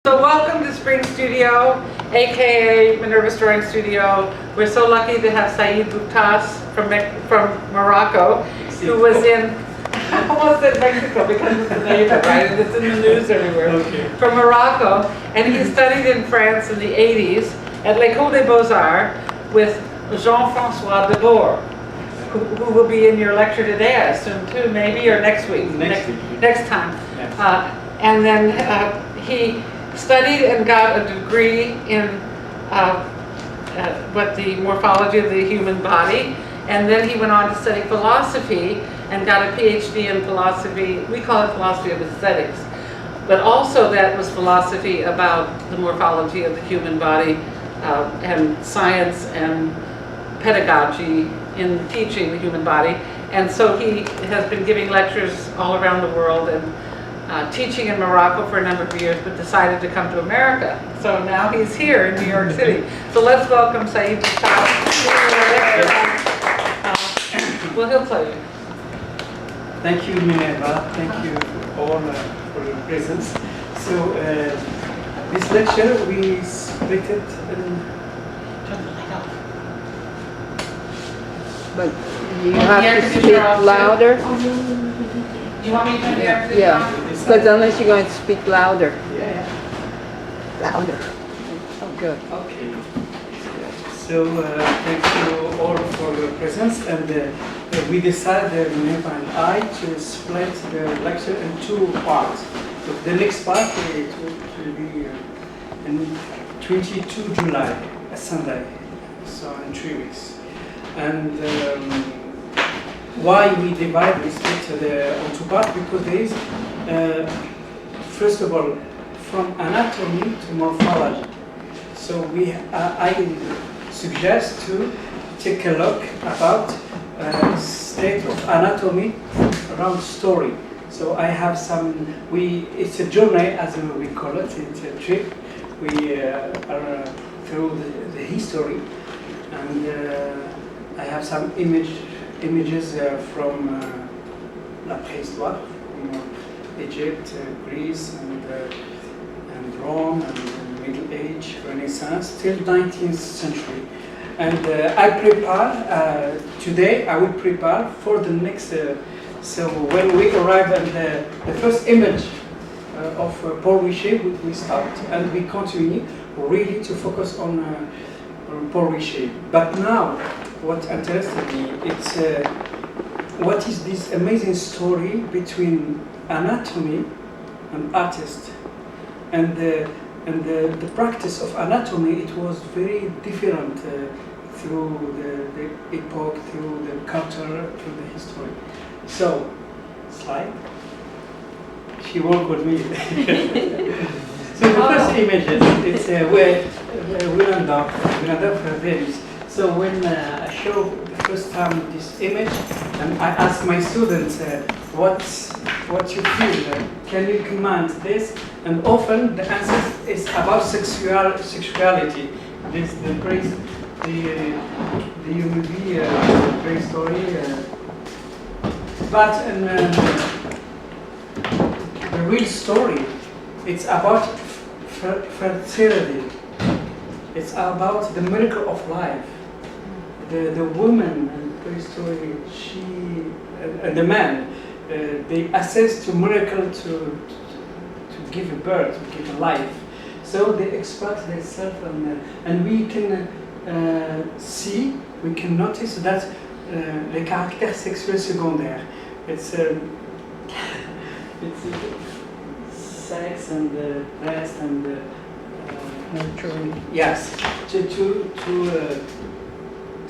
So welcome to Spring Studio, aka Minerva Drawing Studio. We're so lucky to have Said Bouftass from Morocco, who was in, I almost said Mexico because it's the neighbor, right? And it's in the news everywhere. Okay. From Morocco, and he studied in France in the 80s at L'École des Beaux-Arts with Jean-François Debord, who will be in your lecture today, I assume, too, maybe, or next week? Next time. And then he studied and got a degree in the morphology of the human body, and then he went on to study philosophy and got a PhD in philosophy. We call it philosophy of aesthetics, but also that was philosophy about the morphology of the human body and science and pedagogy in teaching the human body. And so he has been giving lectures all around the world and teaching in Morocco for a number of years, but decided to come to America. So now he's here in New York City. So let's welcome Said Bouftass. Well, he'll tell you. Thank you, Minerva. Thank you all for your presence. So this lecture we split it in. But you have to speak louder. Do you want me to turn the air conditioner on? Because unless you're going to speak louder. Yeah. Louder. Oh, good. Okay. So thank you all for your presence, and we decided, Minerva and I, to split the lecture in two parts. So the next part will be in 22 July, a Sunday, so in 3 weeks. And why we divide this lecture into parts? Because there is, first of all, from anatomy to morphology. So I suggest to take a look about state of anatomy around story. So I have some, it's a journey as we call it, it's a trip. We are through the history, and I have some images from La Préhistoire, from Egypt, Greece, and Rome, and Middle Age, Renaissance, till 19th century. And I prepare, today I will prepare for the next, so when we arrive at the first image of Paul Richer, we start, and we continue really to focus on Paul Richer. But now, what interested me, it's what is this amazing story between anatomy and artist, and the practice of anatomy. It was very different through the epoch, through the culture, through the history. So, slide. She worked with me. So the first images, it's where Willendorf varies. So when I show the first time this image, and I ask my students, what you feel, can you command this? And often the answer is about sexuality. This the UMB prehistory, but the real story, it's about fertility. It's about the miracle of life. The woman in prehistory, she and the man, they assess to miracle to give a birth, to give a life. So they express themselves, and we can see, we can notice that les caractères sexuels secondaires. It's sex and breast and nurturing. Yes,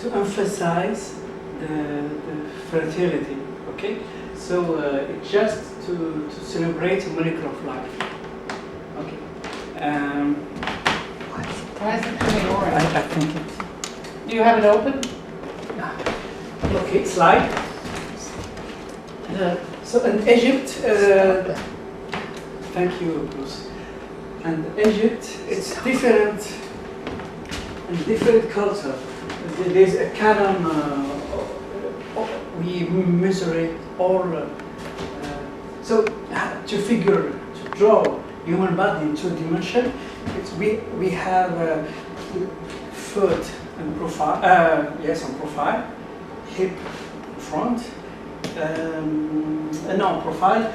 to emphasize the fertility. Okay, so just to celebrate a miracle of life. Okay. Why is it turning orange? I think it. Do you have it open? Okay, slide. So in Egypt, thank you, Bruce. And Egypt, it's different, and different culture. There's a canon. We measure it all. So to figure, to draw, human body in two dimensions. We have foot and profile, yes, on profile, hip front, no, profile,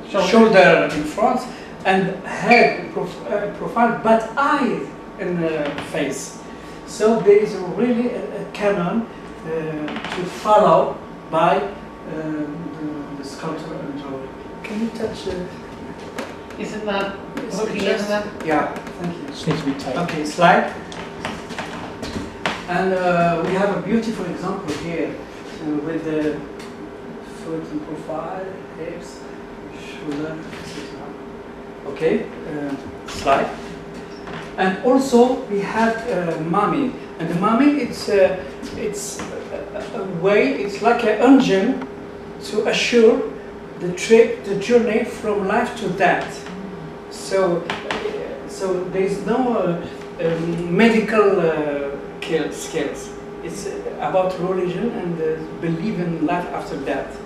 shoulder in front, and head profile, but eyes in the face. So there is really a canon to follow by the sculptor and drawing. Can you touch? Isn't that looking at them? Yeah, thank you. Just needs to be tight. Okay, slide. And we have a beautiful example here with the foot in profile, hips, shoulder, etc. Okay, slide. And also we have mummy. And the mummy, it's a way, it's like an engine to assure the trip, the journey from life to death. So there is no medical skills. It's about religion and belief in life after death.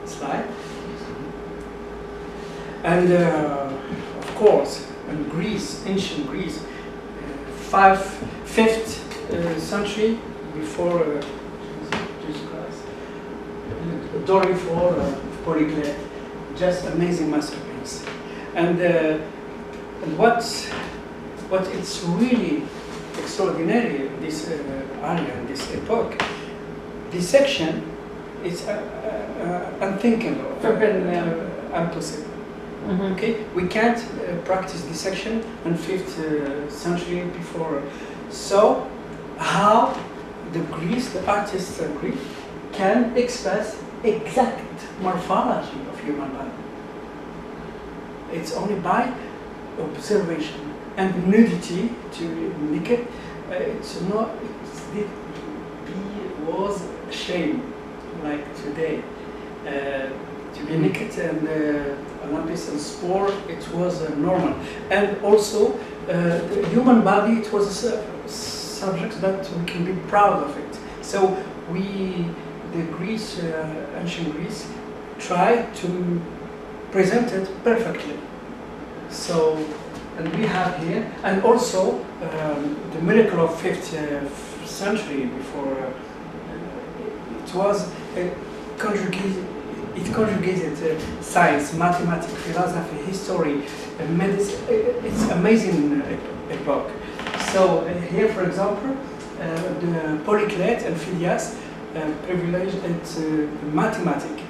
Slide. And of course, in Greece, ancient Greece, 5th century before Jesus Christ, Dory for Polyglot, just amazing masterpiece. And what it's really extraordinary, this area, this epoch, this section, it's unthinkable, impossible. Mm-hmm. Okay, we can't practice dissection in 5th century before. So, how the Greece, the artists of Greece, can express exact morphology of human body? It's only by observation and nudity to naked. It's not. It was shame like today. To be naked and Olympus and sport, it was normal. And also, the human body, it was a subject that we can be proud of it. So the Greece, ancient Greece, tried to present it perfectly. So, and we have here, and also the miracle of 5th century before, it was conjugated. It conjugated science, mathematics, philosophy, history, medicine. It's amazing epoch. So here, for example, the Polyclete and Phidias privileged mathematics.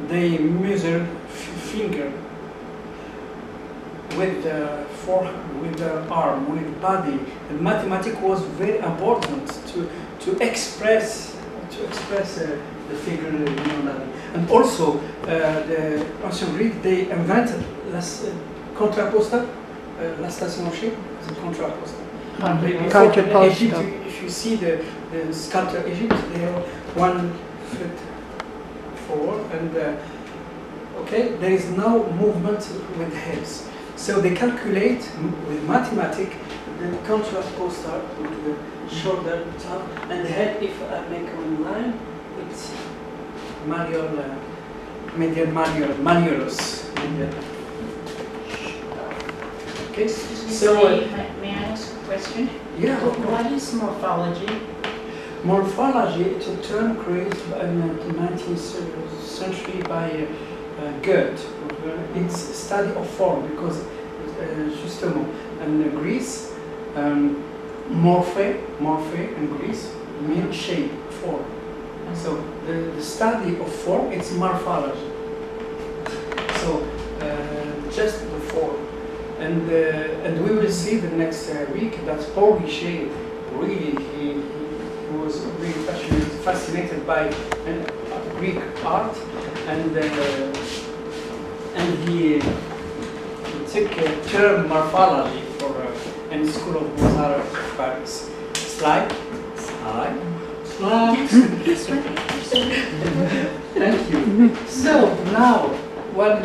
They measure finger with the forehand, with the arm, with body. And mathematics was very important to express the figure in human body. And also, the ancient Greek, they invented contraposta, la station shape, the contraposta. Contraposta. If you see the sculpture Egypt, they have 1 foot forward, and okay, there is no movement with hips. So they calculate with mathematics the contraposta with the shoulder, top, and the head. If I make one line, it's malleolus. Okay, so may I ask a question? yeah. What is morphology? Morphology, it's a term created in the 19th century by Goethe. It's study of form because, justement, in Greece, morphe in Greece means shape, form. So the study of form, it's morphology. So just the form, and we will see the next week that Paul Guichet really he was really fascinated by Greek art, and he took a term morphology for in the School of Beaux-Arts of Paris. Slide. Thank you. So now, one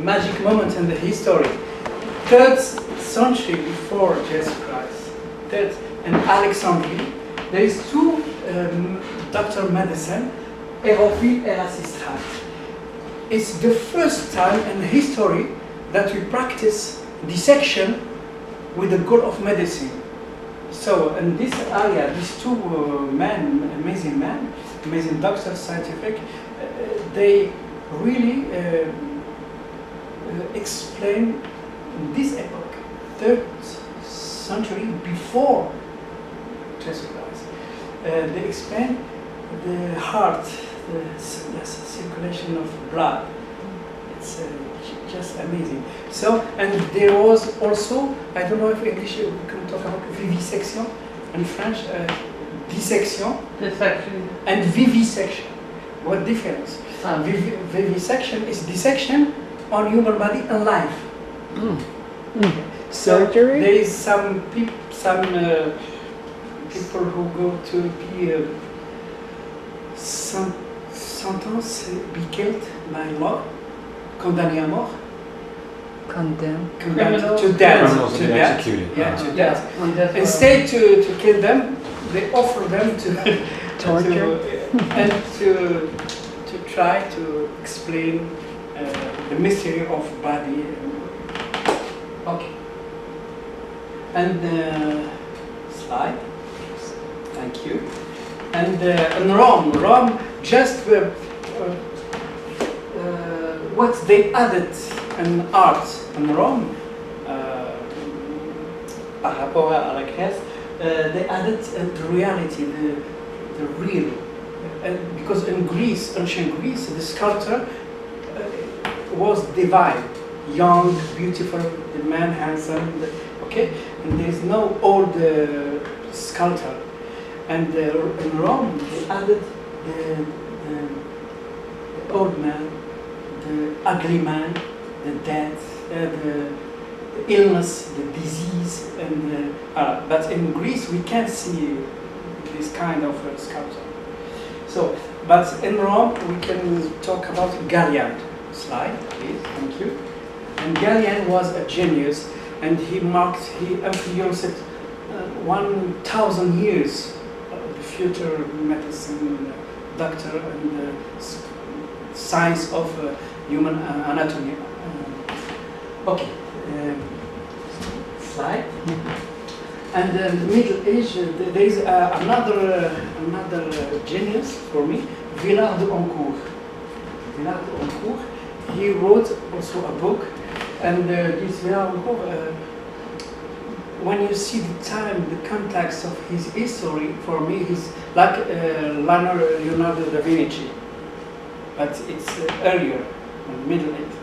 magic moment in the history. 3rd century before Jesus Christ, 3rd in Alexandria, there is 2 doctor medicine, Hérophile and Erasistrate. it's the first time in history that we practice dissection with the goal of medicine. So in this area, these two men, amazing doctors, scientific, they really explain this epoch, 3rd century before Jesus Christ. They explain the heart, the circulation of blood. It's just amazing. So, and there was also, I don't know if English we can talk about vivisection in French, dissection Dissection. and vivisection. What difference? Vivisection is dissection on human body and life. So Surgery? there is some people who go to be sentence, be killed by law, condamné à mort, Condemn. condemned Criminals. to death, Criminals to have been death. executed. Yeah, to Yeah, death. on death row. Instead to kill them, they offer them to Torture. and to try to explain the mystery of body. Okay. And slide. Thank you. And in Rome just what they added in art in Rome, par rapport à la Grèce, they added the reality, the real. Because in Greece, ancient Greece, the sculptor was divine, young, beautiful, the man handsome, okay? And there's no old sculptor. And in Rome, they added the old man, the ugly man, the death, the illness, the disease, and but in Greece we can't see this kind of sculpture. So, but in Rome we can talk about Gallian. Slide, please. Thank you. And Gallian was a genius, and he influenced 1,000 years the future medicine, doctor, and science of human anatomy. Okay, slide. And in the Middle Age, there is another genius for me, Villard de Honcourt. Villard de Honcourt. He wrote also a book, and this Villard de Honcourt, when you see the time, the context of his history, for me, he's like Leonardo da Vinci, but it's earlier, in the Middle Age.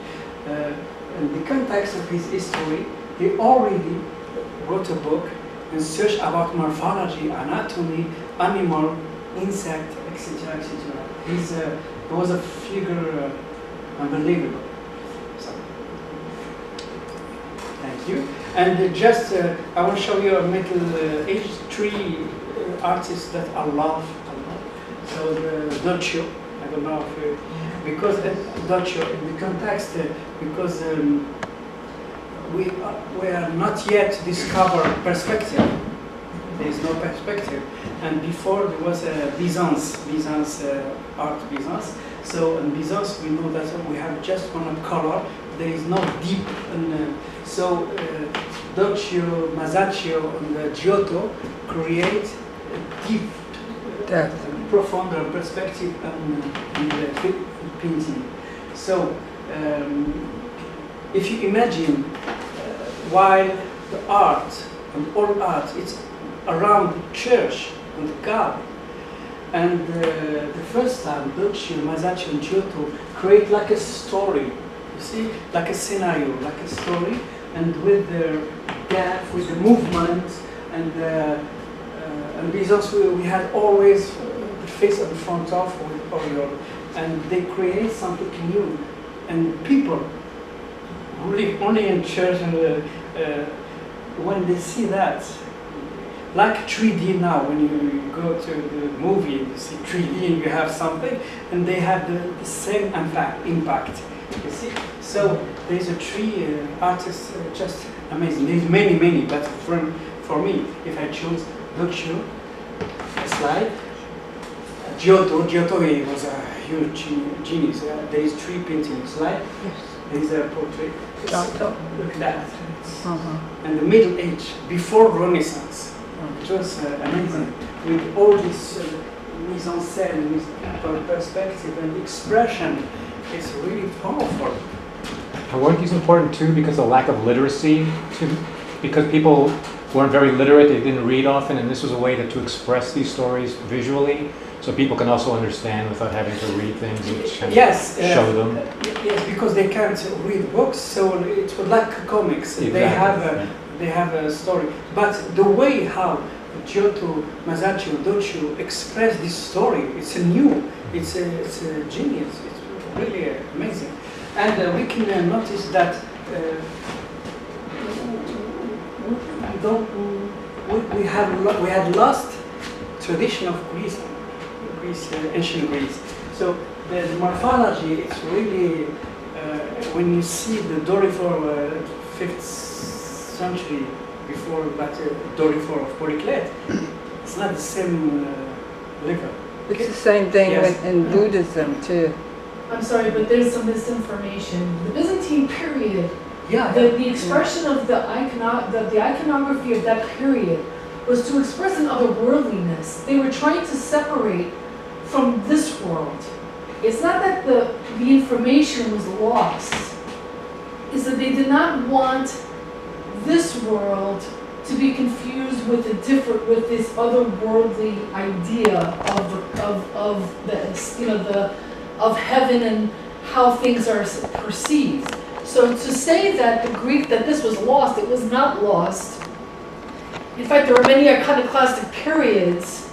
In the context of his history, he already wrote a book and searched about morphology, anatomy, animal, insect, etc., etc. He was a figure unbelievable. So, thank you. And just, I will show you a Middle Age 3 artists that I love a lot. So the Duccio, I don't know if you, because Duccio, in the context, because we are not yet discovered perspective. There is no perspective. And before there was Byzance art Byzance. So in Byzance we know that we have just one color. There is no deep. So Duccio, Masaccio, and Giotto create a deep, profound perspective in the painting. So if you imagine while the art and all art it's around the church and God, and the first time Duccio, Masaccio, and Giotto create like a story, you see, like a scenario, like a story, and with the death, with the movement, and Byzance we had always the face at the front of with Oriole, and they create something new, and people who live only in church and when they see that, like 3D now, when you go to the movie, you see 3D and you have something, and they have the same impact, you see. So there's a three artists, just amazing. There's many, but for me, if I choose Duccio, a slide, Giotto was a huge genius. There is 3 paintings, right? Yes. There is a portrait. Giotto. Look at that. It's- Uh-huh. And the Middle Age, before Renaissance. It was amazing. With all this mise en scène, with perspective and expression, it's really powerful. And weren't these important too because of lack of literacy? Because people weren't very literate, they didn't read often, and this was a way to express these stories visually, so people can also understand without having to read things and Yes, show them. Yes, because they can't read books, so it was like comics. Exactly. They have a story. But the way how Giotto, Masaccio, Duccio express this story, it's a new, it's a genius. It's really amazing. And we can notice that we had lost tradition of Greece, ancient Greece. So the morphology, it's really when you see the Dorifor 5th century before, but Dorifor of Polyclete, it's not the same level. It's the same thing Yes. in Buddhism too. I'm sorry, but there's some misinformation. The Byzantine period, Yeah. the expression of the iconography of that period was to express an otherworldliness. They were trying to separate from this world. It's not that the information was lost. It's that they did not want this world to be confused with this otherworldly idea of heaven and how things are perceived. So to say that that this was lost, it was not lost. In fact, there are many iconoclastic periods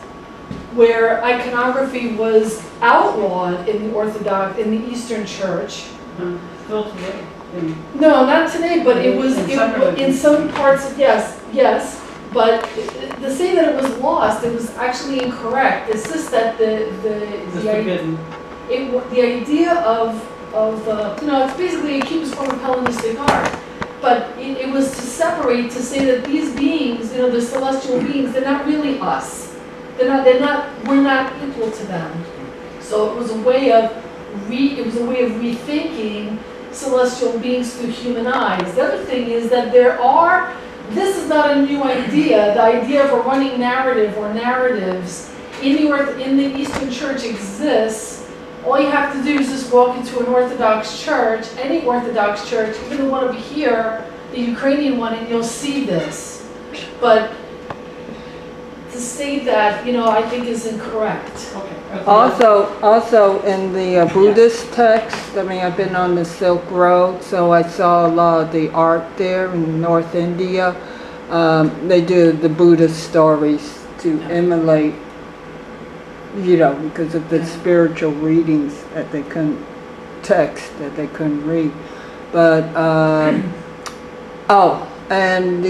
where iconography was outlawed in the Eastern Church. Still today. No, not today, but it was In some in some parts. Yes. But to say that it was lost, it was actually incorrect. It's just that the idea of it's basically a cubist form of Hellenistic art. But it was to separate, to say that these beings, the celestial beings, they're not really us. We're not equal to them. So it was a way of rethinking celestial beings through human eyes. The other thing is that this is not a new idea. The idea of a running narrative or narratives in the Eastern Church exists. All you have to do is just walk into an Orthodox church, any Orthodox church, even the one over here, the Ukrainian one, and you'll see this. But to say that, I think is incorrect. Okay. Also in the Buddhist text, I've been on the Silk Road, so I saw a lot of the art there in North India. They do the Buddhist stories to emulate, because of the spiritual readings that they couldn't read. But, and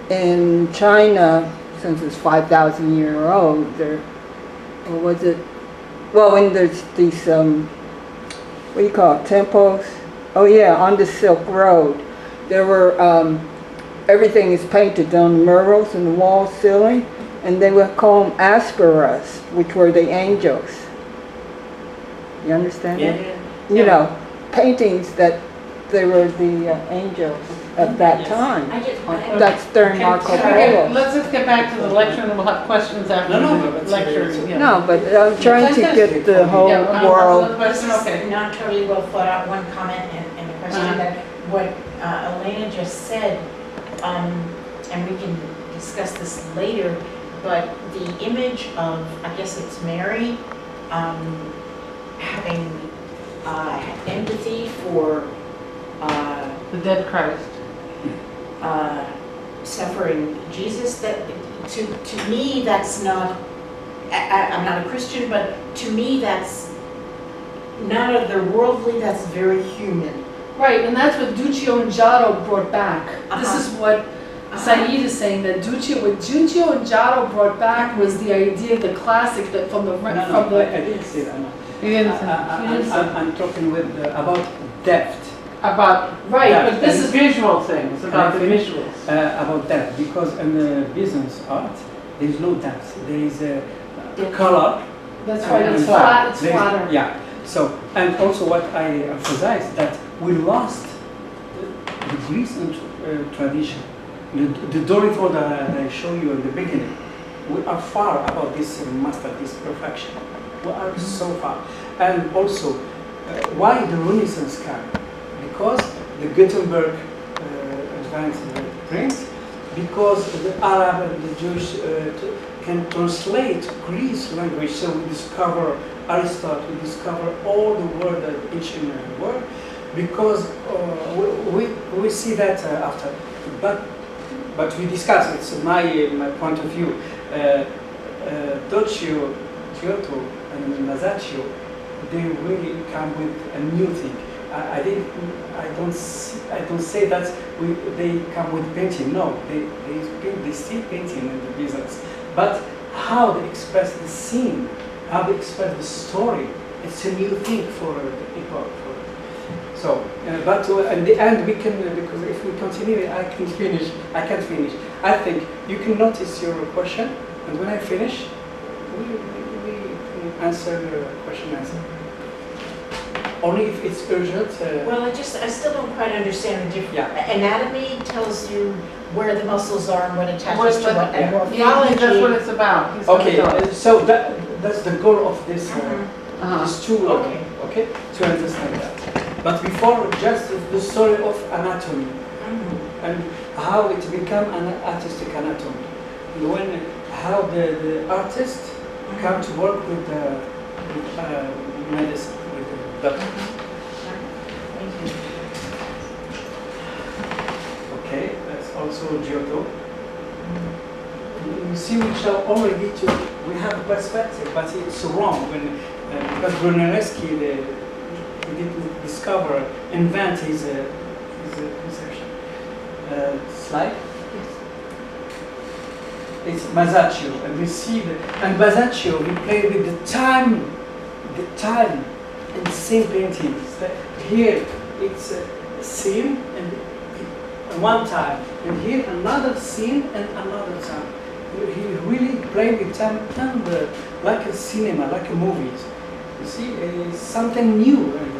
in China, since it's 5,000 years old, when there's these, what do you call it, temples? Oh yeah, on the Silk Road, there were, everything is painted on murals in the wall ceiling, and they would call them ascaras, which were the angels. You understand that? Paintings that they were the angels at that time. That's during Marco Polo. Let's just get back to the lecture and we'll have questions after the lecture. No, but I'm trying to get the whole world. Question, This okay. is not totally well thought out. One comment and a question that what Elena just said, and we can discuss this later, but the image of, I guess it's Mary, having empathy for The dead Christ. suffering Jesus, that to me that's not, I'm not a Christian, but to me that's not otherworldly, that's very human. Right, and that's what Duccio and Giotto brought back. This is what Said is saying, that what Duccio and Giotto brought back was the idea of the classic that from the I didn't say that. No. You didn't say. I'm talking about depth. About, right, Yeah, but this this is is visual things, about the visuals. About depth, because in the Byzantine art, there is no depth. There is a color, That's right, And it's flat. flat, it's There is- flatter. Yeah, so, and also what I emphasize that we lost the Greece and tradition. The Dorico that I showed you in the beginning, we are far about this master, this perfection. We are so far. And also, why the Renaissance came? Because the Gutenberg advanced prints, because the Arab and the Jewish can translate Greek language, so we discover Aristotle, we discover all the word, the ancient word, because we see that after. But we discuss, it's my point of view. Duccio, Giotto, and Masaccio, they really come with a new thing. I don't say that they come with painting. No, they still painting in the business. But how they express the scene, how they express the story, it's a new thing for the epoch. So, but in the end we can, because if we continue, I can't finish. I think you can notice your question, and when I finish, we can answer your question answer. Only if it's urgent. Well, I still don't quite understand the difference. Yeah. Anatomy tells you where the muscles are and what attaches What- to what, and Yeah, that's what morphology. it's about. He's gonna Okay, tell us. so that's the goal of this. Uh-huh. These two, Okay. to understand that. But before, just the story of anatomy and how it become an artistic anatomy. And how the artist come to work with medicine, with the doctor. Thank you. Okay, that's also Giotto. You see, we shall already we have a perspective, but it's wrong when because Brunelleschi he didn't invent his conception. Slide. It's Masaccio, and we see and Masaccio he played with the time in the same painting. Here it's a scene and one time, and here another scene and another time. He really played with time and like a cinema, like a movie. You see, it's something new and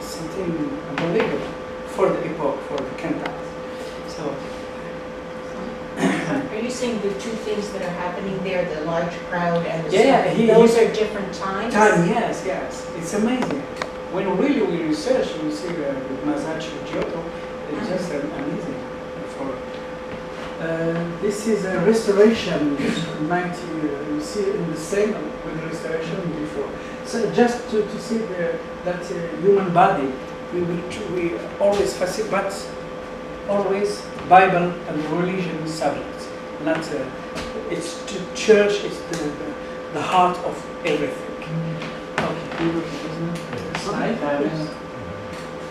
something unbelievable for the epoch, for the cantatas. So. Are you saying the two things that are happening there, the large crowd and the Yeah, stuff, those are different times? Time, yes. It's amazing. When really we research, we see with Masaccio, Giotto, it's just amazing. This is a restoration, 90, you see in the same with the restoration before. So just to see that human body, we always facilitate, but always Bible and religion subjects. Not it's the church, it's the heart of everything. Okay. Slide.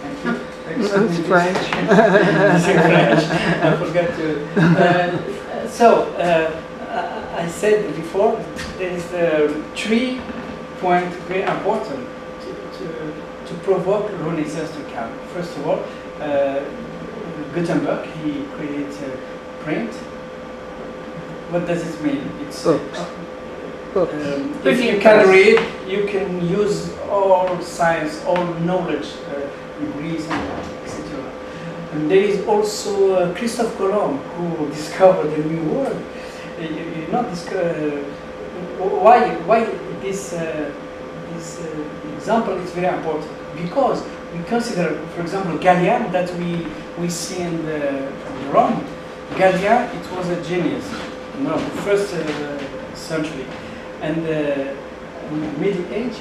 Thank you. That's French. It's in French. I forgot to. I said before, there is 3 points very important to provoke Renaissance to come. First of all, Gutenberg, he creates a print. What does it mean? It's if you can read, you can use all science, all knowledge, Greece, etc. And there is also Christophe Colomb who discovered the new world. You not discover why this example is very important, because we consider, for example, Gallian that we see in from Rome. Gallian, it was a genius, the first century, and in the Middle Age,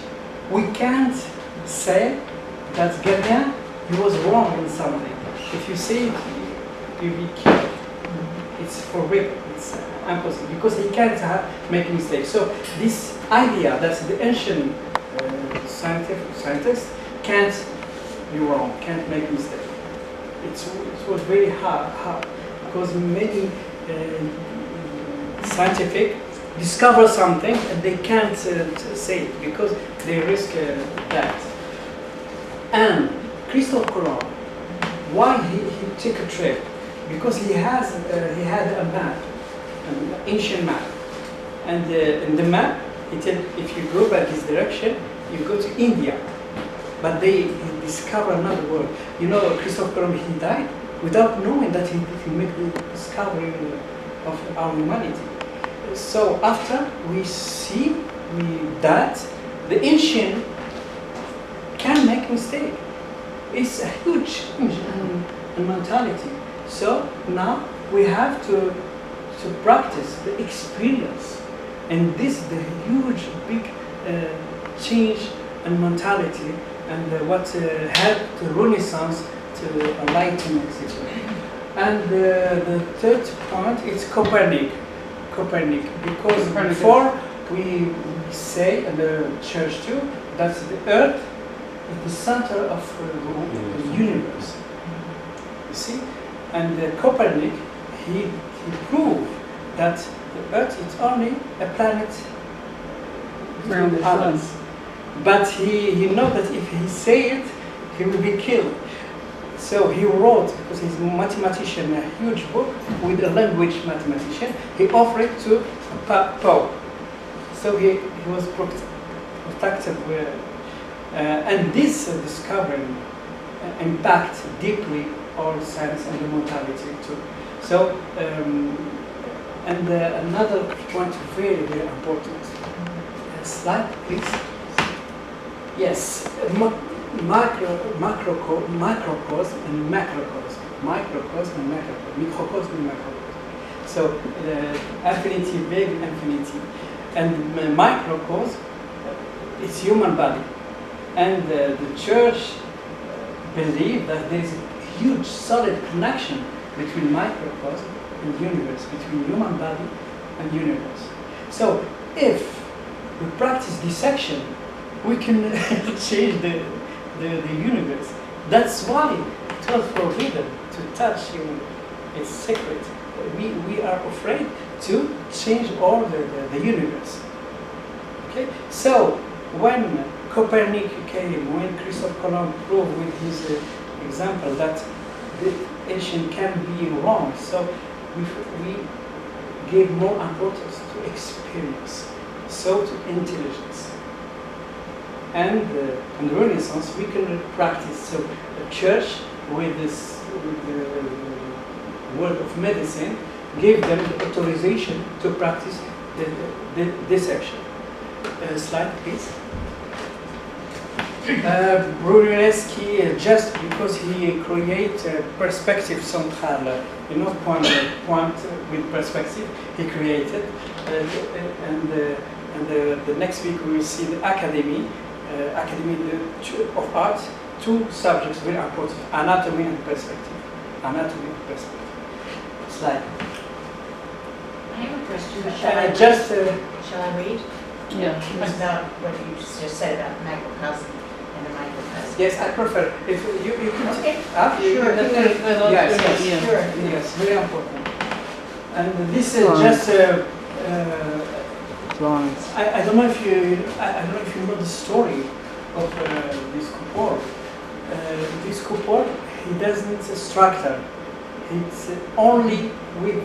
we can't say that Gallian he was wrong in something. If you say it, you be killed. It's for real. It's impossible because he can't make mistakes. So this idea that the ancient scientists can't be wrong, can't make mistakes. It was very hard because many scientific discover something and they can't say it because they risk that. And Christophe Colomb, why he took a trip? Because he had a map, an ancient map, and in the map He said, if you go by this direction, you go to India. But they discover another world. You know, Christopher Columbus, he died without knowing that he made the discovery of our humanity. So after we see that the ancient can make mistake. It's a huge change in mentality. So now we have to practice the experience. And this is the huge, big change in mentality and what helped the Renaissance to enlighten etc. And the third point is Copernic, because before we say in the church too that the Earth is the center of the universe. You see, and Copernic he proved that the Earth is only a planet Around the sun. others. But he knows that if he say it, he will be killed. So he wrote, because he's a mathematician, a huge book with a language mathematician. He offered it to Pope. So he was protected with, and this discovery impact deeply all science and the mortality too. So, and another point very, very important. Slide, please. Yes, macrocosm and macrocosm, microcosm and microcosm and macrocosm. So infinity, big infinity, and microcosm, it's human body, and the church believe that there is a huge, solid connection between microcosm and universe, between human body and universe. So if we practice dissection, we can change the universe. That's why it was forbidden to touch human. It's sacred. We are afraid to change all the universe. Okay? So when Copernic came, when Christopher Columbus proved with his example that the ancient can be wrong, so we gave more importance to experience, so to intelligence. And in the Renaissance, we can practice. So the church, with the world of medicine, gave them the authorization to practice the dissection. Slide, please. Brunelleschi, just because he created perspective centrale, point with perspective, he created, and the next week we will see the Academy of Arts, two subjects very important: anatomy and perspective. Anatomy and perspective. Slide. I have a question. Shall I read? Yeah. It's about what you just said about macrocosm and the microcosm. Yes, I prefer. If you can. Okay. Sure. Yes, Sure. yes, very important. And this is just. Drawings. I don't know if you know the story of this couple. This couple, he doesn't structure. It's only with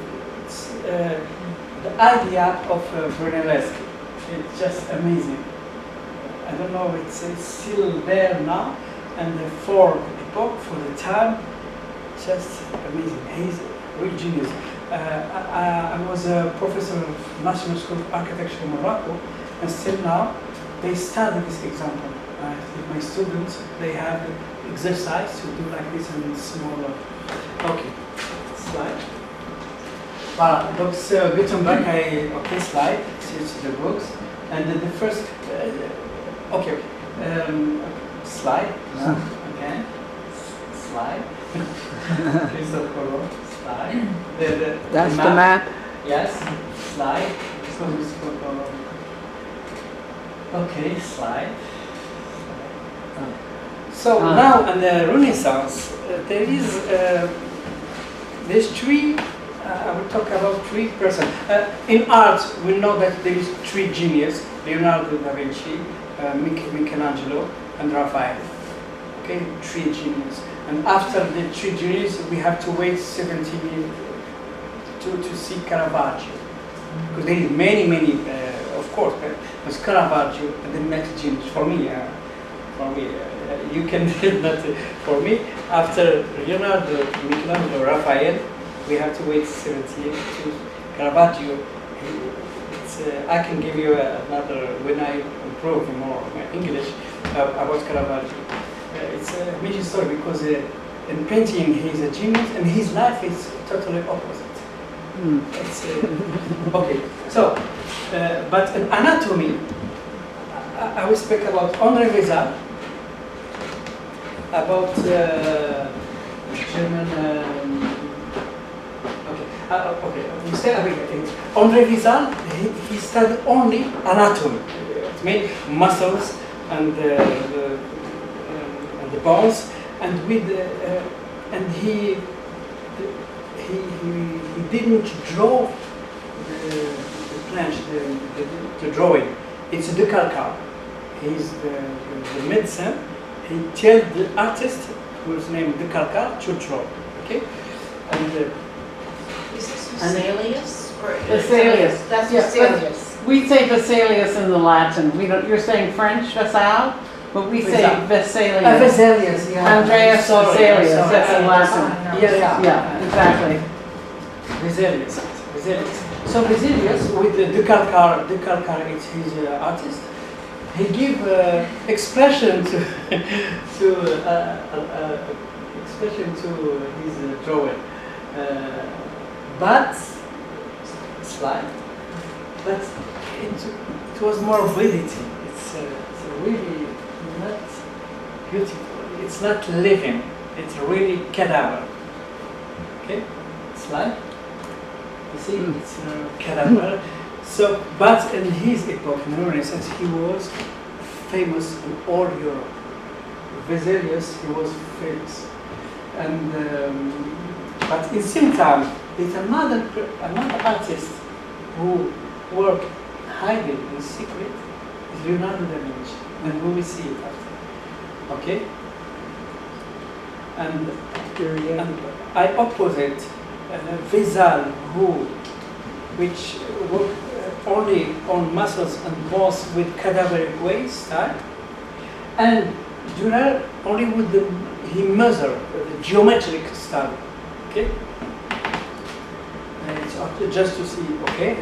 the idea of Brunelleschi. It's just amazing. I don't know, it's still there now, and for the epoch, for the time, just amazing. He's a real genius. I was a professor of National School of Architecture in Morocco, and still now they study this example. My students, they have exercise to do like this in smaller. Okay, slide. Voilà, donc Gutenberg, okay, slide, it's the books, and the first, okay, slide, again, slide, Christopher Columbus. Slide. That's the map. Yes, slide. Okay, slide. So now in the Renaissance, there's three. I will talk about three persons. In art, we know that there is three geniuses: Leonardo da Vinci, Michelangelo, and Raphael. Okay, three geniuses. And after the three geniuses, we have to wait 70 years to see Caravaggio, because there is many of course, but Caravaggio, the next genius for me. You can not for me. After Leonardo, Michelangelo, Raphael, we have to wait 70 years to Caravaggio. I can give you another when I improve more my English about Caravaggio. It's a amazing story because in painting he's a genius and his life is totally opposite. It's, okay, so but in anatomy, I will speak about André Vezal, about German. Okay, we say André Vezal, he studied only anatomy. It means muscles and the bones, and with and he didn't draw the planche, the drawing. It's the calcar. He's the medicine. He tells the artist, whose name the calcar, to draw. Okay, and. Is this Vesalius? Vesalius. That's Yeah, Vesalius. We say Vesalius in the Latin. We don't, you're saying French, Vesal, but we say Vesalius. Vesalius, yeah. Andreas Sorry, Vesalius, sorry. that's in Latin. Yeah, exactly. Vesalius. So Vesalius, with the calcar, it's his artist. He give expression to expression to his drawing. But it was more ability. It's really not beautiful. It's not living. It's really cadaver. Okay, slide. You see, it's cadaver. So, but in his epoch, in the Renaissance, he was famous in all Europe. Vesalius, he was famous, and. But in the same time, there's another artist who worked hiding in secret, is Leonardo da Vinci, and we will see it after. Okay? And I opposite Vezal, which worked only on muscles and bones with cadaveric ways, style, and Durer only with he measured the geometric style. Okay, it's just to see. Okay,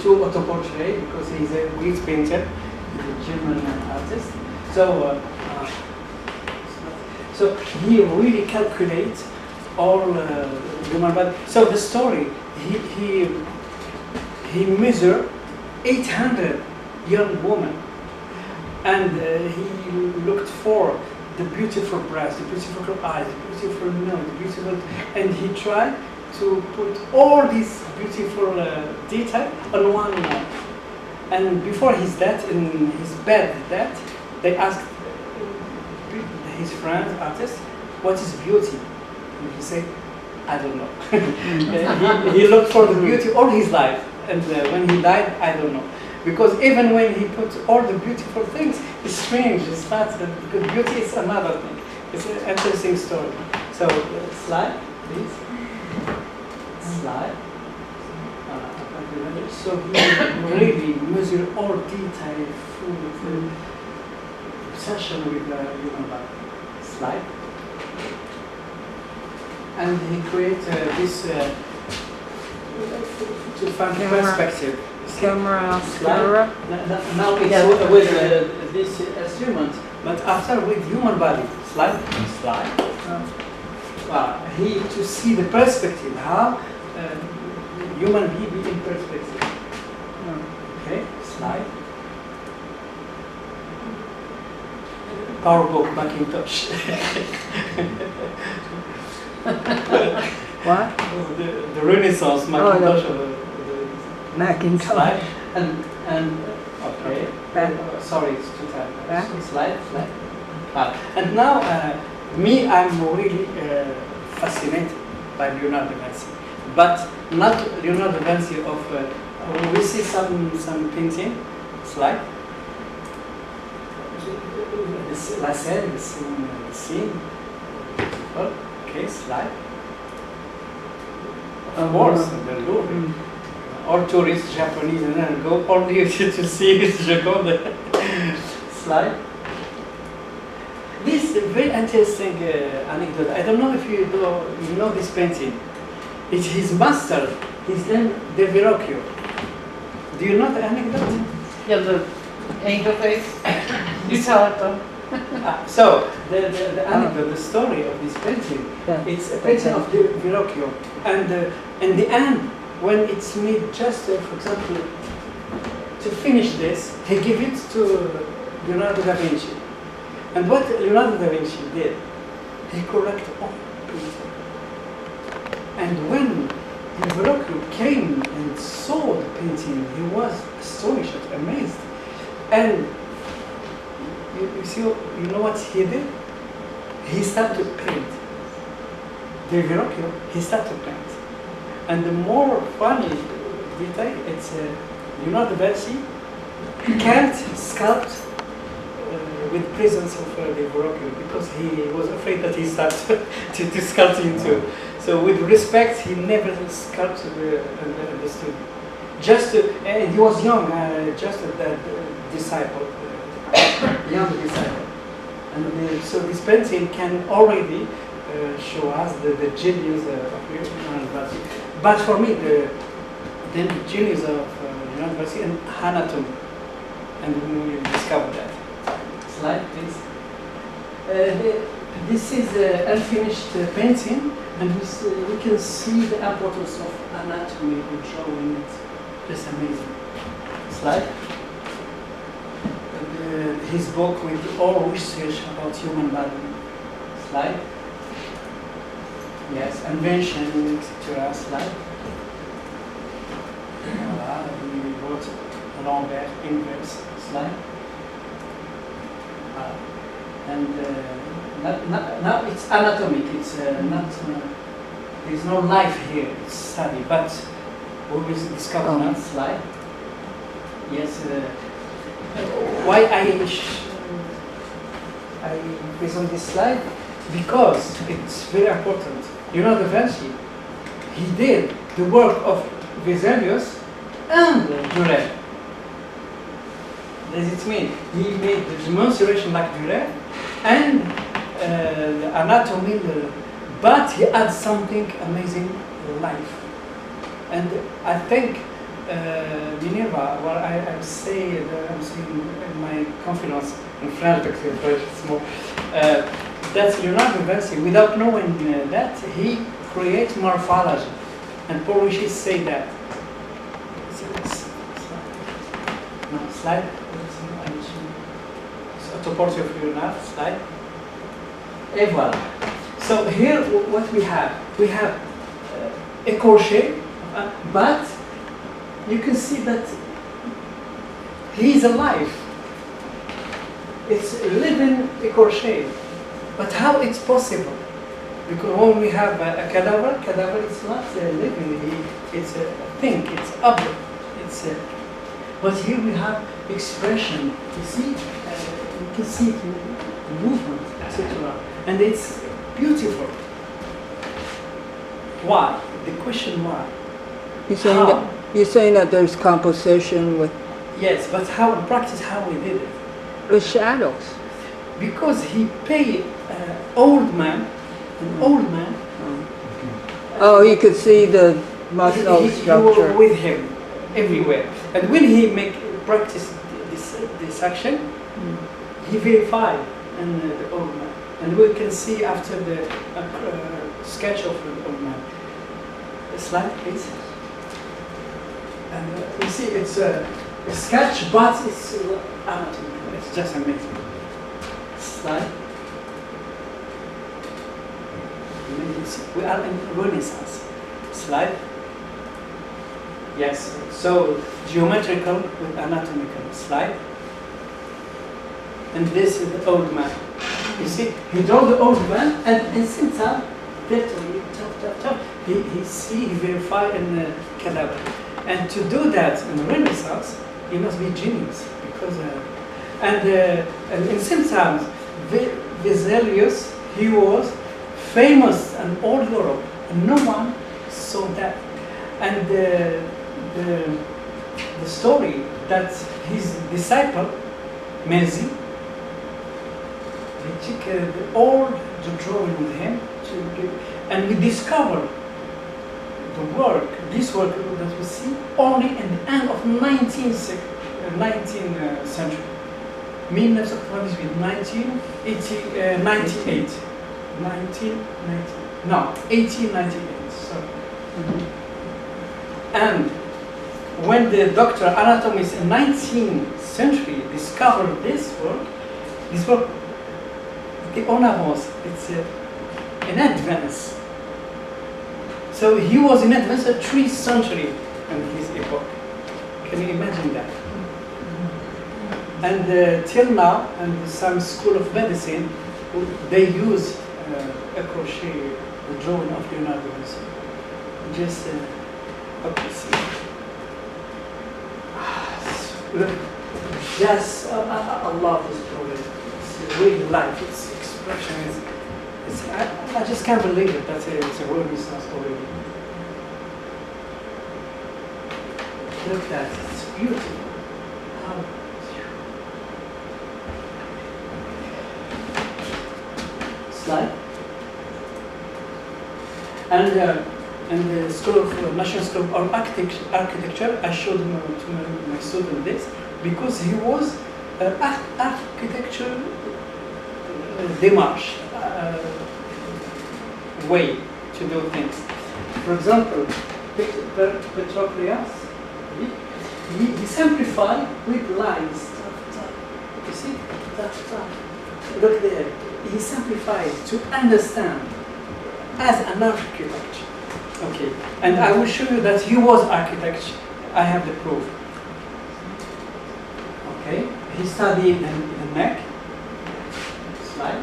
two autoportrait because he's a great painter, he's a German artist. So he really calculates all human body. So the story he measured 800 young women, and he looked for the beautiful breast, the beautiful eyes, the beautiful nose, the beautiful, and he tried to put all these beautiful detail on one. And before his death, in his bed, they asked his friend artist, "What is beauty?" And he said, "I don't know." he looked for the beauty all his life, and when he died, I don't know. Because even when he puts all the beautiful things, it's strange. It's not because beauty is another thing. It's an interesting story. So slide, please. Slide. So he really measured all detail, full obsession with the human body. Slide. And he created this to find perspective. Camera. Now it's with this instrument, but after with human body. Slide. He to see the perspective, how human being in perspective. Okay, slide. PowerBook Macintosh. What? The Renaissance Macintosh. Macintosh. Slide. And okay. Sorry, it's too tight. Slide. And now, I'm really fascinated by Leonardo da Vinci, but not Leonardo da Vinci of. We see some painting. Slide. La scène, the scene. Okay, slide. Of course, the Louvre. all tourists, Japanese, and then go only to see his Joconde slide. This is a very interesting anecdote. I don't know if you know this painting. It's his master, his name De Verrocchio. Do you know the anecdote? Yeah, the angel face. You tell it though. So, the anecdote, the story of this painting, Yeah. it's a painting of De Verrocchio. And in the end, when it's made just, for example, to finish this, he gave it to Leonardo da Vinci. And what Leonardo da Vinci did, he corrected all the painting. And when De Verrocchio came and saw the painting, he was astonished, amazed. And you see, you know what he did? He started to paint. De Verrocchio, he started to paint. And the more funny detail, it's Leonardo da Vinci can't sculpt with presence of De Verrocchio because he was afraid that he started to sculpt him too. So with respect, he never sculpted the studio. Just he was young, just that disciple, young disciple, and so this painting can already show us the genius of Leonardo da Vinci. But for me, the genius of Leonardo da Vinci and anatomy, and we discovered that. Slide, please. This is an unfinished painting, and we can see the importance of anatomy in drawing it. Just amazing. Slide. His book with all research about human body. Slide. Yes, invention, etc. Slide. We wrote along that inverse. Slide. And now it's anatomic. It's not. There's no life here. It's study, but we will discover that slide. Yes. Why I present this slide? Because it's very important. You know, Da Vinci, he did the work of Vesalius and Duret. Does it mean he made the demonstration like Duret and the anatomy, but he adds something amazing, life. And I think Minerva, what I'm saying in my confidence in French, because it's more, that Leonardo da Vinci, without knowing that, he creates morphology. And Paul Richer say that. No, slide. So, to port of Leonardo, slide. Et voilà. So here, what we have a crochet, but you can see that he is alive. It's a living crochet. But how it's possible? Because when we have a cadaver is not living. It's a thing. It's object. But here we have expression. You see, you can see movement, etc. And it's beautiful. Why? The question why? You're saying that there's composition with Yes, but how in practice how we did it? the shadows. Because he paid an old man. Oh, you could see the muscle He structure. was with him everywhere. And when he practice this action, he verified the old man. And we can see after the sketch of the old man. The slide, please. And you see it's a sketch, but it's anatomy. It's just amazing. Slide. We are in Renaissance. Slide. Yes. So geometrical with anatomical. Slide. And this is the old man. You see, he draw the old man, and in same time, he verify in the cadaver. And to do that in Renaissance, he must be genius because and in same time, Vesalius, he was famous in all Europe, and no one saw that. And the story that his disciple, Merzi, he took all the drawing with him and we discovered the work, this work that we see, only in the end of 19th century. 1898. Sorry. And when the doctor anatomist in 19th century discovered this work, the honor was in advance. So he was in advance of 3 centuries in his epoch. Can you imagine that? And till now, in some school of medicine, they use a crochet, the drawing of Leonardo da Vinci. Just okay, see. Yes, I love this drawing. It's really life. Its expression is. I just can't believe it. That's it's a Renaissance already. Look at that. It's beautiful. Slide. And the School of National School of Architecture, I showed to my student this because he was architecture démarche way to do things. For example, Petroclius, he simplified with lines. You see? Look there. He simplified to understand as an architect. Okay, and I will show you that he was architect. I have the proof. Okay, he studied the neck. Slide.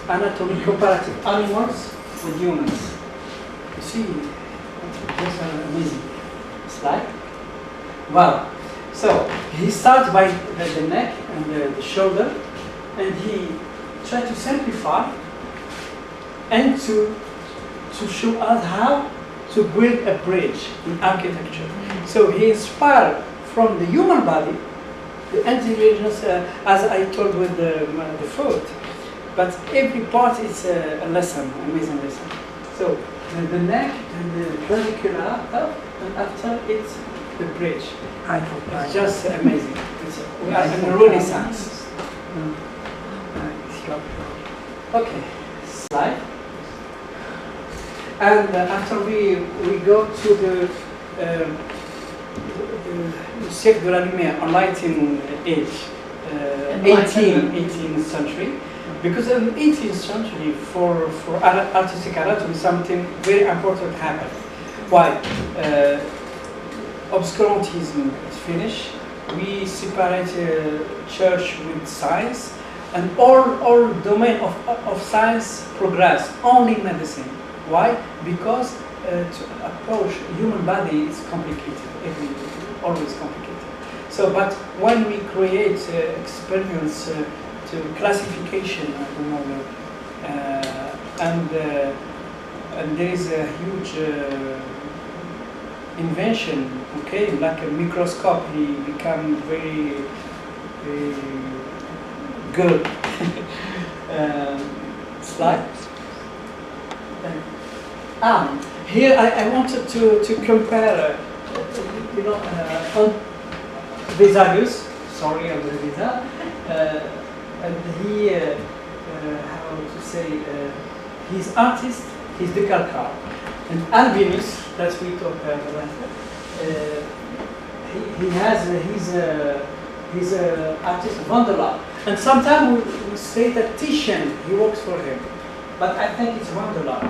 Anatomy comparative animals with humans. You see, that's amazing. Slide. Wow. So he starts by the neck and the shoulder, and he tried to simplify and to show us how to build a bridge in architecture. So he inspired from the human body, the intelligence, as I told with the foot, but every part is a lesson, amazing lesson. So the neck and the clavicular up, and after it's the bridge. It's just amazing. We are in a Renaissance. Okay, slide. And after we go to the siècle de la lumière, enlightened age, 18th century, because in the 18th century for artistic anatomy something very important happened. Why? Obscurantism is finished. We separate church with science, and all domain of science progress. Only medicine. Why? Because to approach human body is complicated. Always complicated. So, but when we create experiments to classification, and there is a huge invention, okay, like a microscope, he become very good. Slide. Here I wanted to compare, Vesalius, sorry, on the visa, and he, how to say, he's artist, he's Descartes, and Albinus, that we talked about, he has he's a artist Vanderlei, and sometimes we say that Titian, he works for him, but I think it's Vanderlei.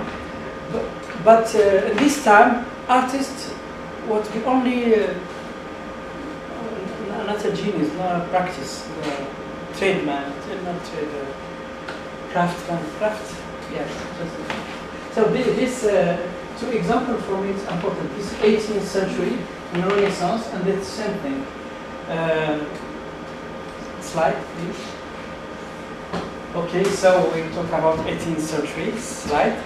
But this time, artist was the only not a genius, not a practice, tradesman, not trade, craftsman, yes. So this two examples for me is important. This 18th century in Renaissance, and it's the same thing. Slide, please. Okay, so we talk about 18th century. Slide.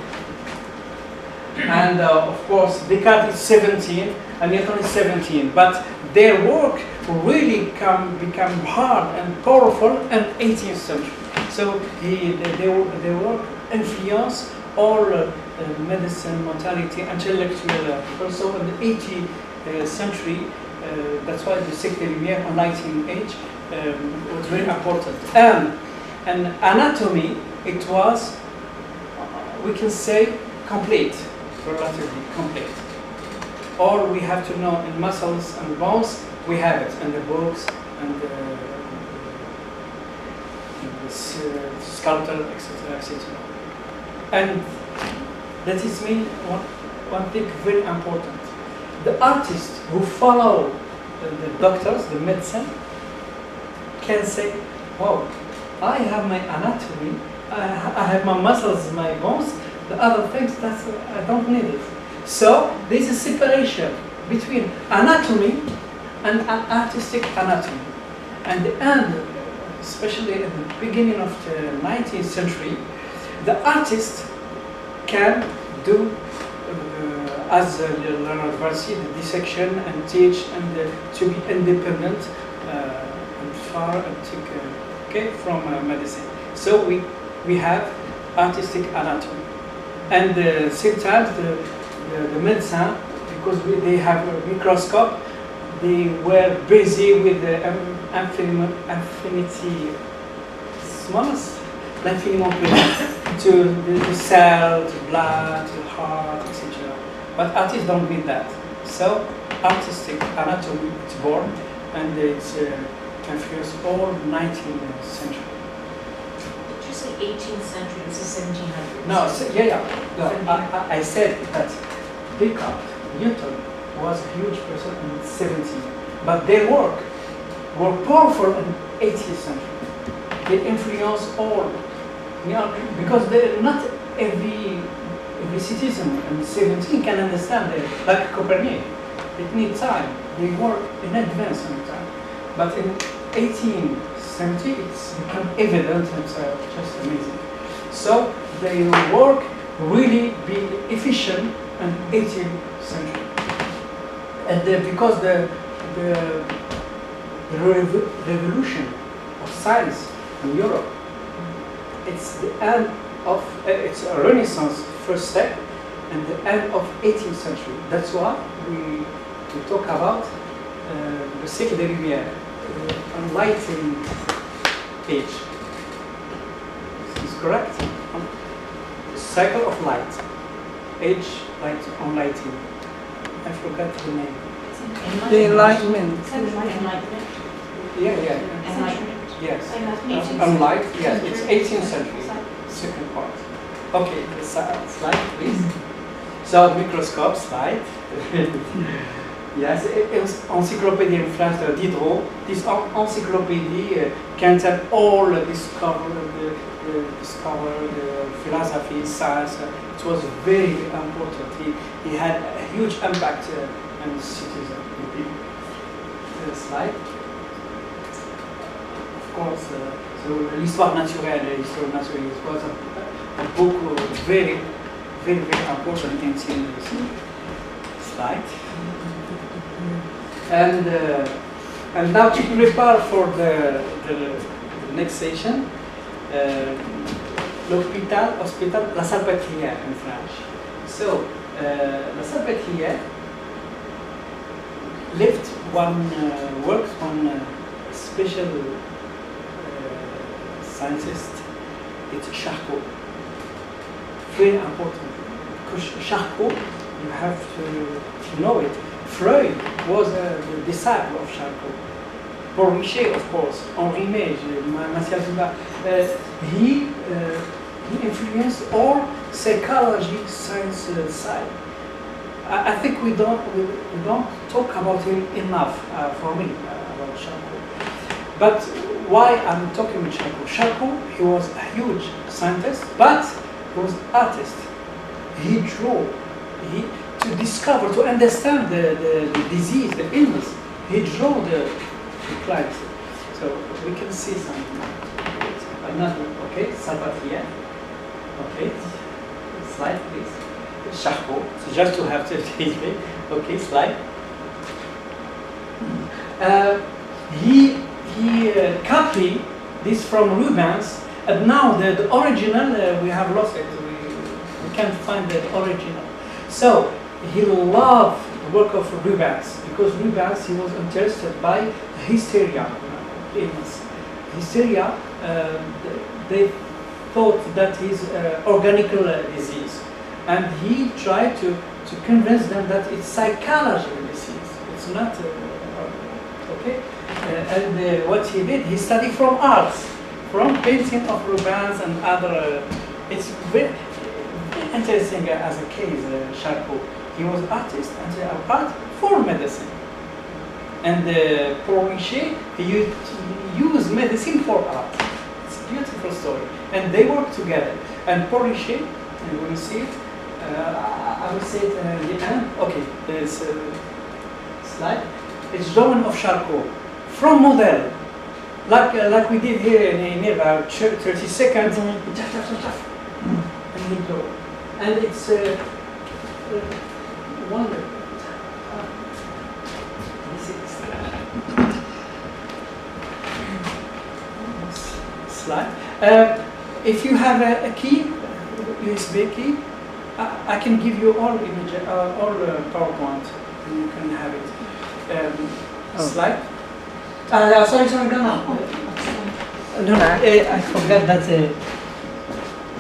And of course, Descartes is 17 and Newton is 17. But their work really become hard and powerful in 18th century. So their work influenced all medicine, mortality, intellectual. Also in the 18th century, that's why the siècle des Lumières, Enlightened age, was very important. And anatomy, it was, we can say, complete, relatively complete. All we have to know in muscles and bones, we have it in the books and the skeletal, etc., etc. And that is mean one thing very important. The artists who follow the doctors, the medicine, can say, "Wow, I have my anatomy, I have my muscles, my bones. The other things, I don't need it." So there's a separation between anatomy and an artistic anatomy. And the end, especially in the beginning of the 19th century, the artist can do, as Leonard Vinci, the dissection and teach and to be independent and far and take, from medicine. So we have artistic anatomy. And at the same time, the medicine, because they have a microscope, they were busy with the infinity smallest, l'infiniment petit, to the cell, to blood, to heart, etc. But artists don't need that. So artistic anatomy is born, and it's influenced all 19th century. Did you say 18th century? This is 1700s. No, no, I said that Descartes, Newton was a huge person in 17th, but their work were powerful in 18th century. They influenced all, because not every citizen in 17 can understand it, like Copernicus. It needs time. They work in advance in time. But in 1870, it's become evident and just amazing. So they work really be efficient in 18th century. And because the revolution of science in Europe, it's the end of, it's a Renaissance first step, and the end of 18th century. That's why we talk about the siècle des Lumières, enlightened age. Is correct? The cycle of light, age, light, enlightened. I forgot the name. The Enlightenment. Enlightenment. Yeah. Enlightenment. Yes. Enlightenment. Unlike, yes, it's 18th century. Second part. Okay, the slide, please. So, microscope slide. Yes, it was Encyclopédie in French de Diderot. This encyclopedia contains all the discovery, the philosophy, science. It was very important. He had a huge impact on the citizen, the people. The slide. Of course, so l'histoire naturelle, it was a book very, very, very important in this slide. And now to prepare for the next session, hospital, la Salpêtrière in French. So, la Salpêtrière left one special scientist. It's Charcot. Very important, because Charcot, you have to know it. Freud was the disciple of Charcot. Paul Richer, of course, Henri Mage, Martial Dumas. He influenced all psychology science side. I think we don't talk about him enough for me about Charcot. But why I'm talking about Charcot? Charcot, he was a huge scientist, but he was an artist. He drew. To discover, to understand the disease, the illness, he drew the plants. So we can see something. Another, okay, Salpêtrière. Okay, slide please. charcoal. So just to have the Izbi. Okay, slide. He copied this from Rubens, and now the original we have lost it. We can't find the original. So he loved the work of Rubens because Rubens he was interested by hysteria. Hysteria, they thought that is organical disease, and he tried to convince them that it's psychological disease. It's not okay. And what he did, he studied from arts, from painting of Rubens and other. It's very interesting as a case, Charcot. He was artist and art for medicine. And Pornichet, he used medicine for art. It's a beautiful story. And they work together. And Pornichet, you will see it. I will say it at the end. Okay, there's a slide. It's drawing of Charcot from model, like we did here in about 30 seconds. And he go. And it's wonderful. Slide. If you have a key, USB key, I can give you all image, all PowerPoint, and you can have it. Slide. Sorry, no. No, I forgot that.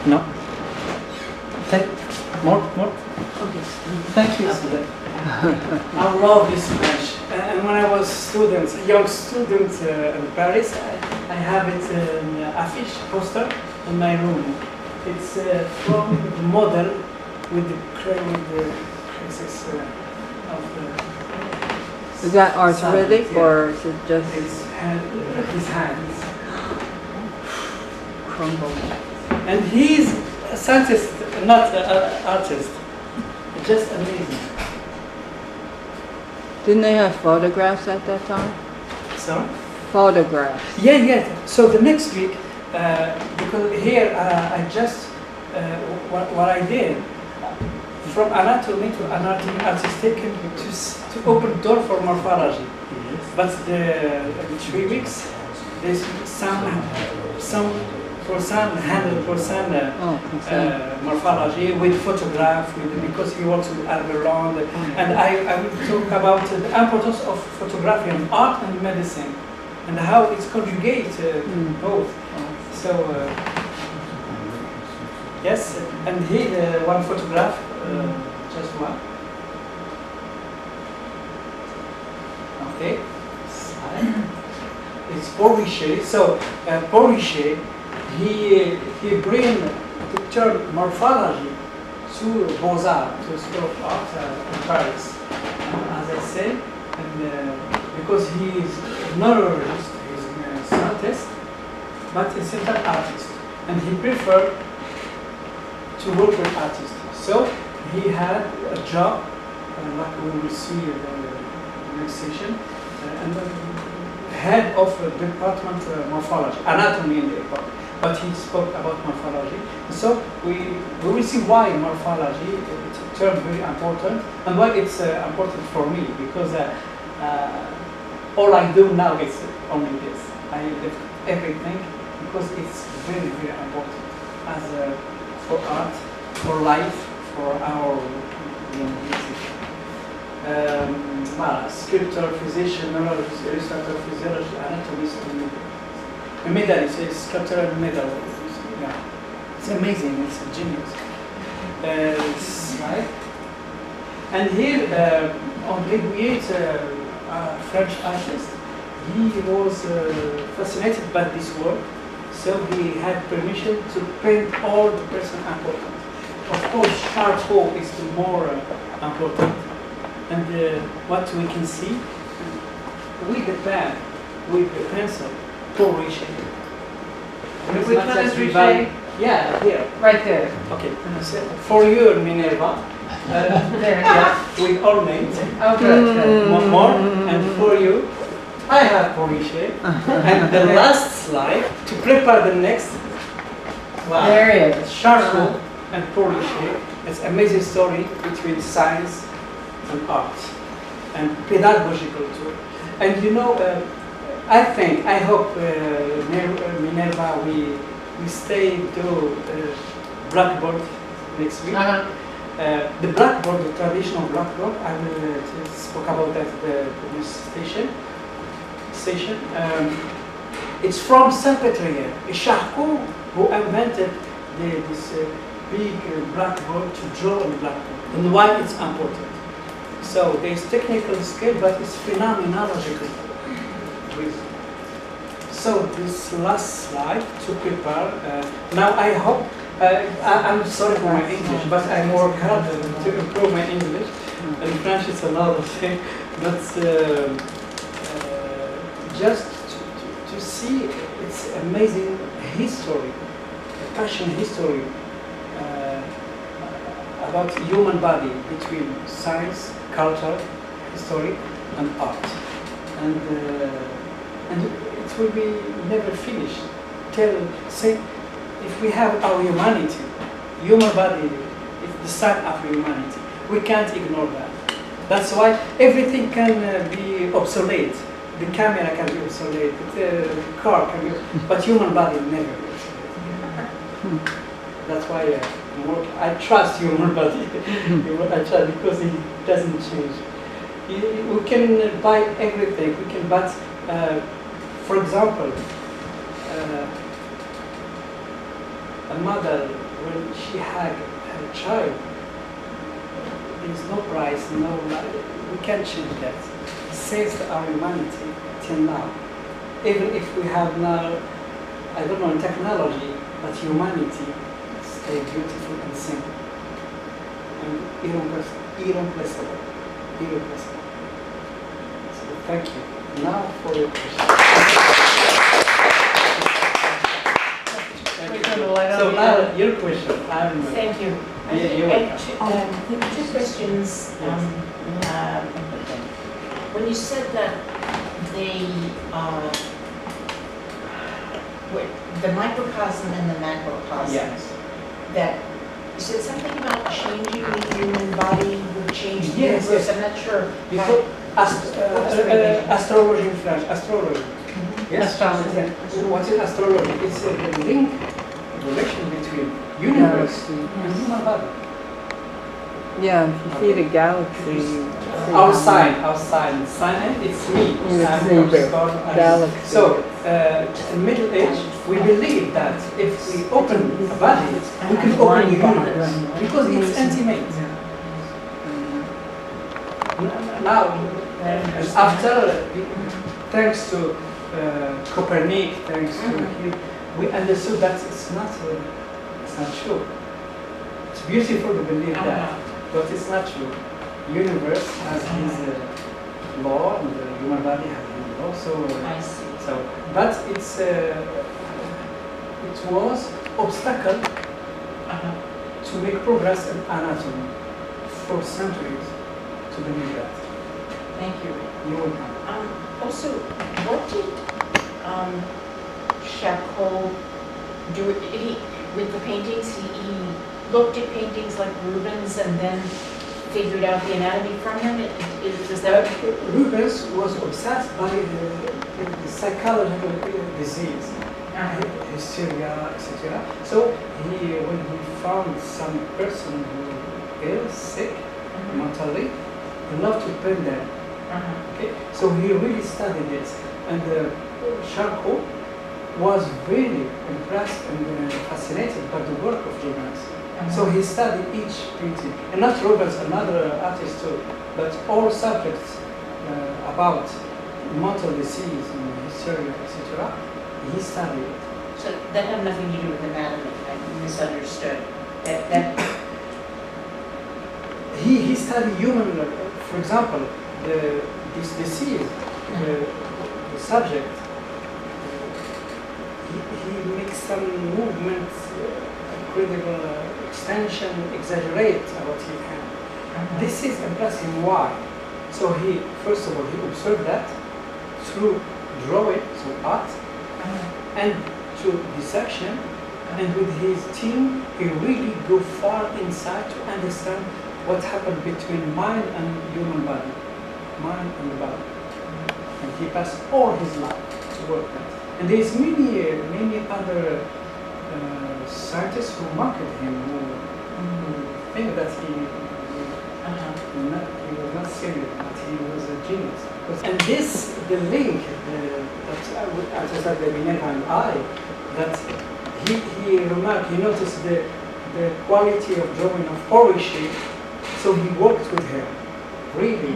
No. More. Okay. Thank you. I love this French. And when I was young student in Paris, I have it in affiche poster in my room. It's from the model with the crisis of the. Is that arthritic or is it just his hands crumbled? And he's a scientist, not an artist. Just amazing. Didn't they have photographs at that time? So? Photographs. Yeah. So the next week, because here I just what I did from anatomy to anatomy artistic to open door for morphology. Yes. But the 3 weeks, there's some 100% morphology with photograph, because he works with Albert Lond, and I will talk about the importance of photography in art and medicine, and how it's conjugated both. So yes, and here one photograph, just one. Okay, it's Pornichet. So Pornichet, he bring the term morphology to Beaux-Arts, to School of Art in Paris. As I said, and because he is a neurologist, he's a scientist, but he's an artist, and he preferred to work with artists. So he had a job, like we will see in the next session, and head of the department morphology, anatomy in the École. But he spoke about morphology. So we will see why morphology is a term very important, and why it's important for me, because all I do now is only this. I lift everything because it's very, very important as for art, for life, for our university. Sculptor, physician, neurologist, illustrator, physiologist, anatomist, a medalist, a sculptor and medal. Yeah. It's amazing, it's a genius. Slide. And here, André Bouillet, a French artist, he was fascinated by this work, so he had permission to paint all the person important. Of course, Charcot is the more important. And what we can see with the pen, with the pencil, Pornichet. Which one is Richet? Yeah, here. Right there. Okay. For you, Minerva. There. Yeah, with all names. Oh, good. One more. And for you, I have Pornichet. And the last slide, to prepare the next. Wow. There he is. Charcot and poetry. It's an amazing story between science and art, and pedagogical too. And you know, I hope Minerva, we stay to blackboard next week. The blackboard, the traditional blackboard, I will spoke about that at the news station. It's from Saint-Pétrier, Charcot, who invented this big blackboard to draw on blackboard, and why it's important. So there's technical skill, but it's phenomenological. So this last slide to prepare. Now I hope, I'm sorry for my English, but I work hard to improve my English. And French is another thing, but just to see its amazing history, passion history about human body between science, culture, history, and art, and it will be never finished. Say, if we have our humanity, human body is the sign of humanity. We can't ignore that. That's why everything can be obsolete. The camera can be obsolete, the car can be, but human body never be obsolete. That's why I trust human body. I trust because it doesn't change. We can buy everything. We can, but for example, a mother when she had her child, there's no price, we can't change that. It says our humanity till now. Even if we have now, I don't know, technology, but humanity stay beautiful and simple. And irreplaceable. So thank you. Now for your question. So now your question. Thank you. Two questions. When you said that the microcosm and the macrocosm, Yes. that you said something about changing the human body would change the Yes, universe. yes. I'm not sure. Because astrology in French, astrology. Yes? Astrology. What is astrology? It's a link, relation between universe and human body. Yeah, if you see the galaxy, you see Our sign, it's me. I'm from the Scotland. galaxy. So, in Middle Age, we believe that if we open a body, we can open the universe because it's intimate. Now, after, thanks to Copernic, thanks to him, we understood that it's not true. It's beautiful to believe that, but it's not true. Universe has his law, and the human body has his law. I see. But it was obstacle to make progress in anatomy for centuries to believe that. Thank you. You're welcome. Also, what did Charcot do? With the paintings, he looked at paintings like Rubens and then figured out the anatomy from them? Does that... Rubens was obsessed by the psychological disease, hysteria, etc. So when he found some person who is sick mentally, he loved to paint them. Okay? So he really studied it, and Charcot was really impressed and fascinated by the work of Rubens. So he studied each painting, and not Rubens, another artist too, but all subjects about mental disease and hysteria, etc. He studied it. So that had nothing to do with anatomy. I misunderstood. He studied human, for example, this disease, the subject. He makes some movements, incredible extension, exaggerate about his hand. This is impressive. Why? So he, first of all, he observed that through drawing, through art, and through dissection, And with his team, he really go far inside to understand what happened between mind and human body, mind and body. And he passed all his life to work that. And there's many other scientists who market him, who think that he was not serious, but he was a genius. And this, the link that I just had the Minerva and I, that he remarked, he noticed the quality of drawing of Porrichi, so he worked with her, really.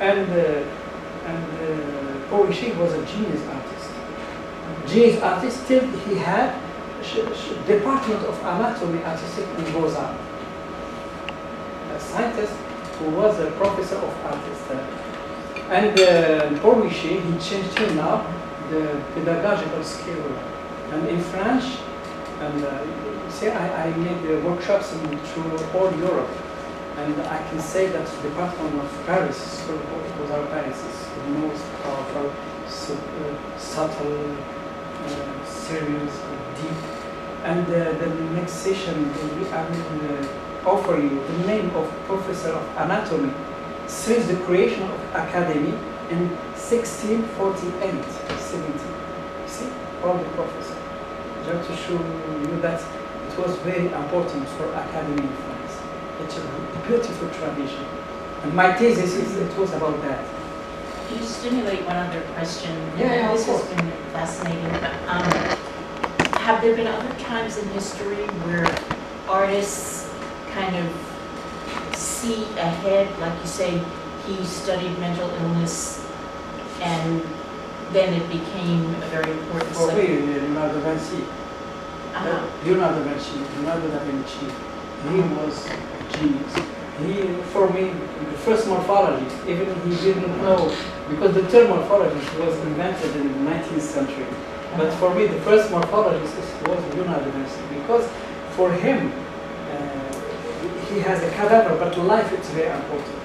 And Porrichi was a genius artist. Genius artist till he had department of anatomy artistic in Beaux-Arts. A scientist who was a professor of artists. And Porrichi, he changed him now the pedagogical skill. And in French, and see, I made workshops through all Europe. And I can say that the Department of Paris, Beaux-Arts de Paris, is the most powerful, subtle, serious, deep. And the next session, I will offer you the name of Professor of Anatomy since the creation of Academy in 1648, 70. See, all the professors. Just to show you that it was very important for Academy in France. It's a beautiful tradition. And my thesis it was about that. Can you stimulate one other question? Yeah, This of has course. been fascinating. But, have there been other times in history where artists kind of see ahead, like you say, he studied mental illness and then it became a very important For subject? me, Leonardo da Vinci. Leonardo da Vinci, he was a genius. For me, the first morphology, even he didn't know, because the term morphology was invented in the 19th century. But for me, the first morphologist was Leonardo da Vinci, because for him, he has a cadaver, but life is very important.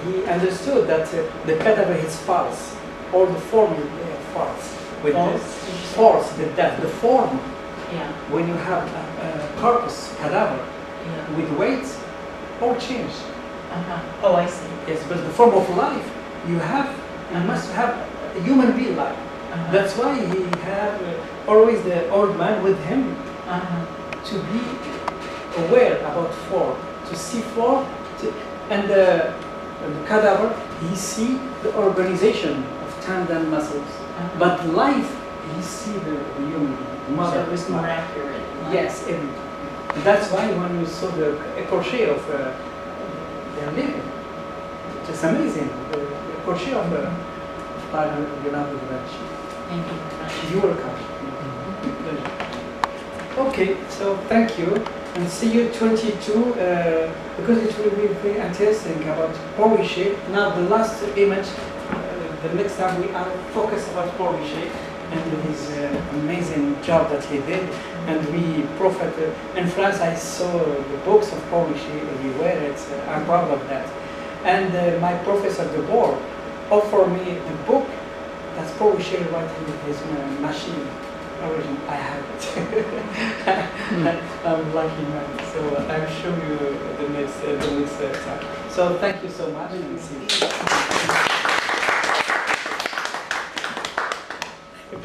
He understood that the cadaver is false. All the form is false. With false, the death, the form. Yeah. When you have a corpus, cadaver, with weight, all change. Oh, I see. Yes, but the form of life, you must have a human being life. That's why he had always the old man with him to be aware about form, to see form, and the cadaver, he see the organization of tendon muscles. But life, he see the human being, mother. So it was more accurate. Yes, everything. And that's why when you saw the crochet of their living, it's amazing. The crochet of Leonardo da Vinci. Thank you very much. You welcome. Pleasure. Okay, so thank you. And see you 22, because it will be very interesting about Porrichi. Now the last image, the next time we are focused about Porrichi and his amazing job that he did. And we profited. In France, I saw the books of Porrichi everywhere. I'm proud of that. And my professor de board offered me the book that's Porrichi writing with his machine. Origin, I have it. I'm lucky man. So I'll show you the next time. So thank you so much. And see you.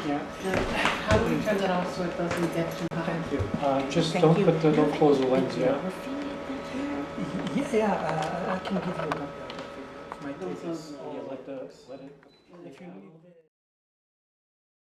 Yeah. How do we turn that off so it doesn't get too hot? Thank you. Just don't close the lens yet. Yeah. I can give you a copy of my thesis. Yeah, let it. If you need